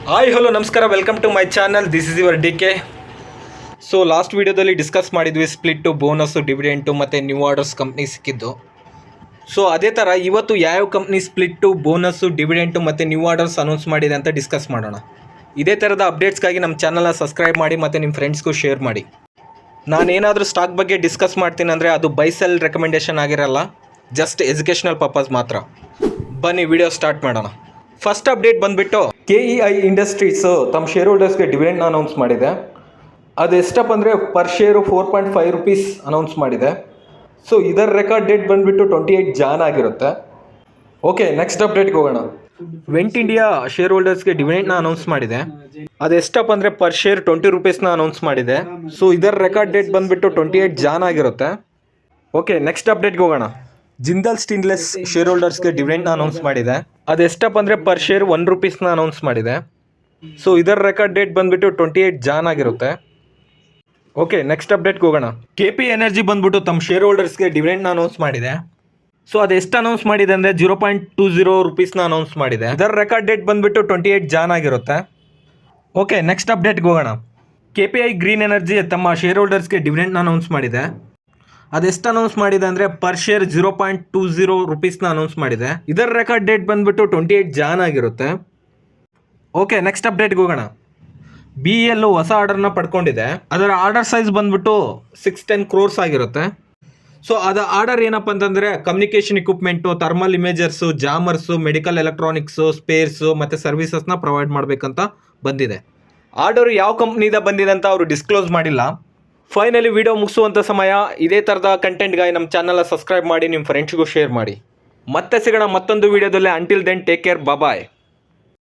Hi hello ನಮಸ್ಕಾರ, welcome to my channel. This is your DK. So last ವೀಡಿಯೋದಲ್ಲಿ discuss ಮಾಡಿದ್ವಿ split, bonus, dividend ಮತ್ತು new orders company ಸಿಕ್ಕಿದ್ದು. So ಅದೇ ಥರ ಇವತ್ತು ಯಾವ್ಯಾವ ಕಂಪ್ನಿ ಸ್ಪ್ಲಿಟ್ಟು, ಬೋನಸ್ಸು, ಡಿವಿಡೆಂಟು ಮತ್ತು ನ್ಯೂ ಆರ್ಡರ್ಸ್ ಅನೌನ್ಸ್ ಮಾಡಿದೆ ಅಂತ ಡಿಸ್ಕಸ್ ಮಾಡೋಣ. ಇದೇ ಥರದ ಅಪ್ಡೇಟ್ಸ್ಗಾಗಿ ನಮ್ಮ ಚಾನಲ್ನ ಸಬ್ಸ್ಕ್ರೈಬ್ ಮಾಡಿ ಮತ್ತು ನಿಮ್ಮ ಫ್ರೆಂಡ್ಸ್ಗೂ ಶೇರ್ ಮಾಡಿ. ನಾನೇನಾದರೂ ಸ್ಟಾಕ್ ಬಗ್ಗೆ ಡಿಸ್ಕಸ್ ಮಾಡ್ತೀನಿ ಅಂದರೆ ಅದು ಬೈ ಸೆಲ್ ರೆಕಮೆಂಡೇಷನ್ ಆಗಿರಲ್ಲ, ಜಸ್ಟ್ ಎಜುಕೇಷನಲ್ ಪರ್ಪಸ್ ಮಾತ್ರ. ಬನ್ನಿ ವಿಡಿಯೋ ಸ್ಟಾರ್ಟ್ ಮಾಡೋಣ. ಫಸ್ಟ್ ಅಪ್ಡೇಟ್ ಬಂದುಬಿಟ್ಟು KEI ಇಂಡಸ್ಟ್ರೀಸು ತಮ್ಮ ಶೇರ್ ಹೋಲ್ಡರ್ಸ್ಗೆ ಡಿವಿಡೆಂಡ್ನ ಅನೌನ್ಸ್ ಮಾಡಿದೆ. ಅದು ಎಷ್ಟಪ್ಪ ಅಂದರೆ ಪರ್ ಶೇರು 4.5 ರೂಪೀಸ್ ಅನೌನ್ಸ್ ಮಾಡಿದೆ. ಸೊ ಇದರ ರೆಕಾರ್ಡ್ ಡೇಟ್ ಬಂದುಬಿಟ್ಟು 28 ಜಾನ್ ಆಗಿರುತ್ತೆ. ಓಕೆ, ನೆಕ್ಸ್ಟ್ ಅಪ್ಡೇಟ್ಗೆ ಹೋಗೋಣ. ವೆಂಟ್ ಇಂಡಿಯಾ ಶೇರ್ ಹೋಲ್ಡರ್ಸ್ಗೆ ಡಿವಿಡೆಂಡ್ನ ಅನೌನ್ಸ್ ಮಾಡಿದೆ. ಅದು ಎಷ್ಟಪ್ಪ ಅಂದರೆ ಪರ್ ಶೇರ್ 20 ರೂಪೀಸ್ನ ಅನೌನ್ಸ್ ಮಾಡಿದೆ. ಸೊ ಇದರ ರೆಕಾರ್ಡ್ ಡೇಟ್ ಬಂದುಬಿಟ್ಟು 28 ಜಾನ್ ಆಗಿರುತ್ತೆ. ಓಕೆ, ನೆಕ್ಸ್ಟ್ ಅಪ್ಡೇಟ್ಗೆ ಹೋಗೋಣ. ಜಿಂದಾಲ್ ಸ್ಟೇನ್ಲೆಸ್ ಶೇರ್ ಹೋಲ್ಡರ್ಸ್ಗೆ ಡಿವಿಡೆಂಡ್ನ ಅನೌನ್ಸ್ ಮಾಡಿದೆ. ಅದು ಎಷ್ಟಪ್ಪ ಅಂದರೆ ಪರ್ ಶೇರ್ 1 ರೂಪೀಸ್ನ ಅನೌನ್ಸ್ ಮಾಡಿದೆ. ಸೊ ಇದರ ರೆಕಾರ್ಡ್ ಡೇಟ್ ಬಂದುಬಿಟ್ಟು 28 ಜಾನ್ ಆಗಿರುತ್ತೆ. ಓಕೆ, ನೆಕ್ಸ್ಟ್ ಅಪ್ಡೇಟ್ಗೆ ಹೋಗೋಣ. KP ಎನರ್ಜಿ ಬಂದುಬಿಟ್ಟು ತಮ್ಮ ಶೇರ್ ಹೋಲ್ಡರ್ಸ್ಗೆ ಡಿವಿಡೆಂಡ್ನ ಅನೌನ್ಸ್ ಮಾಡಿದೆ. ಸೊ ಅದು ಎಷ್ಟು ಅನೌನ್ಸ್ ಮಾಡಿದೆ ಅಂದರೆ 0.20 ರೂಪೀಸ್ನ ಅನೌನ್ಸ್ ಮಾಡಿದೆ. ಇದರ ರೆಕಾರ್ಡ್ ಡೇಟ್ ಬಂದುಬಿಟ್ಟು 28 ಜಾನ್ ಆಗಿರುತ್ತೆ. ಓಕೆ, ನೆಕ್ಸ್ಟ್ ಅಪ್ಡೇಟ್ಗೆ ಹೋಗೋಣ. KPI ಗ್ರೀನ್ ಎನರ್ಜಿ ತಮ್ಮ ಶೇರ್ ಹೋಲ್ಡರ್ಸ್ಗೆ ಡಿವಿಡೆಂಡ್ನ ಅನೌನ್ಸ್ ಮಾಡಿದೆ. ಅದೆಷ್ಟು ಅನೌನ್ಸ್ ಮಾಡಿದೆ ಅಂದರೆ ಪರ್ ಶೇರ್ 0.20 ರೂಪೀಸ್ನ ಅನೌನ್ಸ್ ಮಾಡಿದೆ. ಇದರ ರೆಕಾರ್ಡ್ ಡೇಟ್ ಬಂದುಬಿಟ್ಟು 28 ಜಾನ್ ಆಗಿರುತ್ತೆ. ಓಕೆ, ನೆಕ್ಸ್ಟ್ ಅಪ್ಡೇಟ್ಗೆ ಹೋಗೋಣ. BEL ಹೊಸ ಆರ್ಡರ್ನ ಪಡ್ಕೊಂಡಿದೆ. ಅದರ ಆರ್ಡರ್ ಸೈಜ್ ಬಂದುಬಿಟ್ಟು 610 crores ಆಗಿರುತ್ತೆ. ಸೊ ಅದು ಆರ್ಡರ್ ಏನಪ್ಪ ಅಂತಂದರೆ communication equipment, thermal imagers, jammers, medical electronics, spares ಮತ್ತು ಸರ್ವಿಸಸ್ನ ಪ್ರೊವೈಡ್ ಮಾಡಬೇಕಂತ ಬಂದಿದೆ. ಆರ್ಡರ್ ಯಾವ ಕಂಪ್ನಿದ ಬಂದಿದೆ ಅಂತ ಅವರು ಡಿಸ್ಕ್ಲೋಸ್ ಮಾಡಿಲ್ಲ. ಫೈನಲಿ ವಿಡಿಯೋ ಮುಗಿಸುವಂಥ ಸಮಯ. ಇದೇ ಥರದ ಕಂಟೆಂಟ್ಗಾಗಿ ನಮ್ಮ ಚಾನಲ್ನ ಸಬ್ಸ್ಕ್ರೈಬ್ ಮಾಡಿ, ನಿಮ್ಮ ಫ್ರೆಂಡ್ಸ್ಗೂ ಶೇರ್ ಮಾಡಿ. ಮತ್ತೆ ಸಿಗೋಣ ಮತ್ತೊಂದು ವಿಡಿಯೋದಲ್ಲಿ. ಅಂಟಿಲ್ ದೆನ್ ಟೇಕ್ ಕೇರ್, ಬಾಯ್.